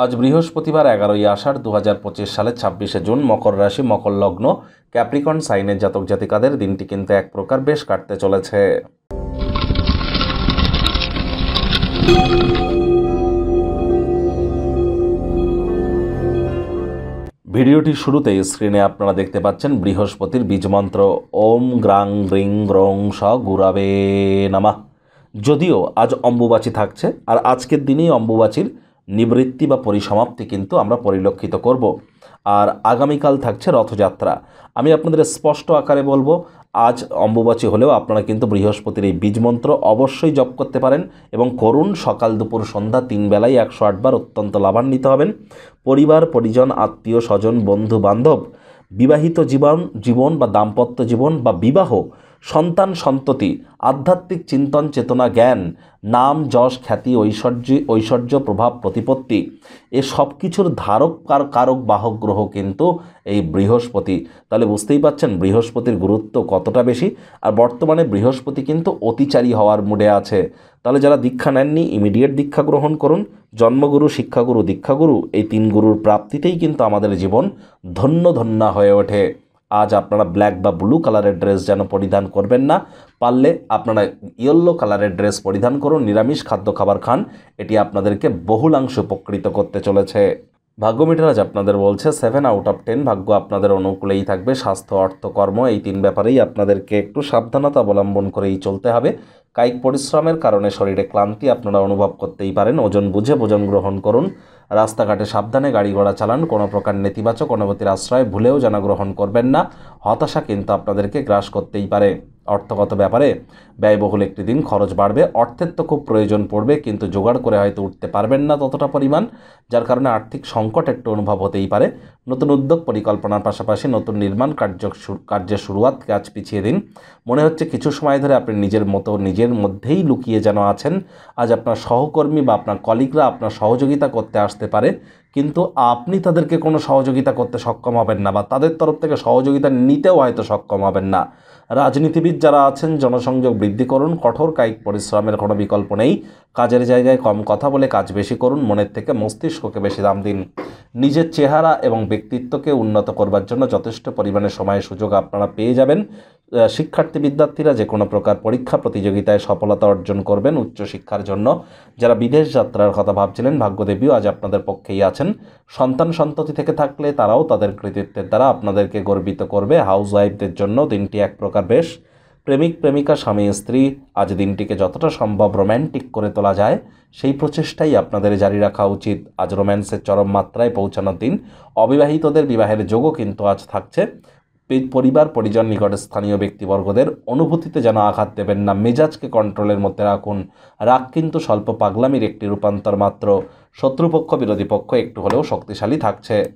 আজ বৃহস্পতিবার 11ই আষাঢ় 2025 সালের 26শে জুন। মকর রাশি, মকর লগ্ন, ক্যাপ্রিকন সাইনের জাতক জাতিকাদের দিনটি কিন্তু এক প্রকার বেশ কাটতে চলেছে। ভিডিওটির শুরুতেই স্ক্রিনে আপনারা দেখতে পাচ্ছেন বৃহস্পতির বীজমন্ত্র ওম গ্রাং গ্রিং গ্রং স গুরাবে নমঃ। যদিও আজ অম্বুবাচী থাকছে, আর আজকের দিনেই অম্বুবাচীর নিবৃত্তি বা পরিসমাপ্তি কিন্তু আমরা পরিলক্ষিত করব। আর আগামীকাল থাকছে রথযাত্রা। আমি আপনাদের স্পষ্ট আকারে বলবো, আজ অম্বুবাচী হলেও আপনারা কিন্তু বৃহস্পতির এই বীজমন্ত্র অবশ্যই জপ করতে পারেন এবং করুন। সকাল দুপুর সন্ধ্যা 3 বেলায় 108 বার অত্যন্ত লাভান্বিত হবেন। পরিবার পরিজন, আত্মীয় স্বজন, বন্ধু বান্ধব, বিবাহিত জীবন বা দাম্পত্য জীবন বা বিবাহ, সন্তান সন্ততি, আধ্যাত্মিক চিন্তন চেতনা, জ্ঞান, নাম যশ খ্যাতি, ঐশ্বর্য প্রভাব প্রতিপত্তি, এ সব কিছুর ধারক কারক বাহক গ্রহ কিন্তু এই বৃহস্পতি। তাহলে বুঝতেই পাচ্ছেন বৃহস্পতির গুরুত্ব কতটা বেশি। আর বর্তমানে বৃহস্পতি কিন্তু অতিচারী হওয়ার মুডে আছে। তাহলে যারা দীক্ষা নেননি, ইমিডিয়েট দীক্ষা গ্রহণ করুন। জন্মগুরু, শিক্ষাগুরু, দীক্ষাগুরু, এই 3 গুরুর প্রাপ্তিতেই কিন্তু আমাদের জীবন ধন্য হয়ে ওঠে। আজ আপনারা ব্ল্যাক বা ব্লু কালারের ড্রেস যেন পরিধান করবেন না। পারলে আপনারা ইয়েলো কালারের ড্রেস পরিধান করুন। নিরামিষ খাদ্য খাবার খান, এটি আপনাদেরকে বহুলাংশে উপকৃত করতে চলেছে। ভাগ্য মিটার আজ আপনাদের বলছে 7 আউট অফ 10। ভাগ্য আপনাদের অনুকূলেই থাকবে। স্বাস্থ্য, অর্থ, কর্ম, এই 3 ব্যাপারেই আপনাদেরকে একটু সাবধানতা অবলম্বন করেই চলতে হবে। কায়িক পরিশ্রমের কারণে শরীরে ক্লান্তি আপনারা অনুভব করতেই পারেন। ওজন বুঝে ভোজন গ্রহণ করুন। রাস্তাঘাটে সাবধানে গাড়ি ঘোড়া চালান। কোনো প্রকার নেতিবাচক অনুভূতির আশ্রয় ভুলেও যেন গ্রহণ করবেন না। হতাশা কিন্তু আপনাদেরকে গ্রাস করতেই পারে। অর্থগত ব্যাপারে ব্যয়বহুল একটি দিন, খরচ বাড়বে। অর্থের তো খুব প্রয়োজন পড়বে, কিন্তু জোগাড় করে হয়তো উঠতে পারবেন না ততটা পরিমাণ, যার কারণে আর্থিক সংকট একটু অনুভব হতেই পারে। নতুন উদ্যোগ পরিকল্পনার পাশাপাশি নতুন নির্মাণ কার্যের শুরুয়াত কাজ পিছিয়ে দিন। মনে হচ্ছে কিছু সময় ধরে আপনি নিজের মধ্যেই লুকিয়ে যেন আছেন। আজ আপনার সহকর্মী বা আপনার কলিগরা আপনার সহযোগিতা করতে আসতে পারে, কিন্তু আপনি তাদেরকে কোনো সহযোগিতা করতে সক্ষম হবেন না, বা তাদের তরফ থেকে সহযোগিতা নিতেও হয়তো সক্ষম হবেন না। রাজনীতিবিদ যারা আছেন, জনসংযোগ বৃদ্ধি করুন। কঠোর কায়িক পরিশ্রমের কোনো বিকল্প নেই। কাজের জায়গায় কম কথা বলে কাজ বেশি করুন। মনের থেকে মস্তিষ্ককে বেশি দাম দিন। নিজের চেহারা এবং ব্যক্তিত্বকে উন্নত করবার জন্য যথেষ্ট পরিমাণে সময় সুযোগ আপনারা পেয়ে যাবেন। বিদ্যার্থীরা যে কোনো প্রকার পরীক্ষা প্রতিযোগিতায় সফলতা অর্জন করবেন উচ্চশিক্ষার জন্য। যারা বিদেশ যাত্রার কথা ভাবছিলেন, ভাগ্যদেবীও আজ আপনাদের পক্ষেই আছেন। সন্তান সন্ততি থেকে থাকলে তারাও তাদের কৃতিত্বের দ্বারা আপনাদেরকে গর্বিত করবে। হাউস ওয়াইফদের জন্য দিনটি এক প্রকার বেশ। প্রেমিক প্রেমিকা, স্বামী স্ত্রী, আজ দিনটিকে যতটা সম্ভব রোম্যান্টিক করে তোলা যায় সেই প্রচেষ্টাই আপনাদের জারি রাখা উচিত। আজ রোম্যান্সের চরম মাত্রায় পৌঁছানোর দিন। অবিবাহিতদের বিবাহের যোগও কিন্তু আজ থাকছে। পরিবার পরিজন, নিকট স্থানীয় ব্যক্তিবর্গদের অনুভূতিতে যেন আঘাত দেবেন না। মেজাজকে কন্ট্রোলের মধ্যে রাখুন। রাগ কিন্তু স্বল্প পাগলামির একটি রূপান্তর মাত্র। শত্রুপক্ষ, বিরোধী পক্ষ একটু হলেও শক্তিশালী থাকছে।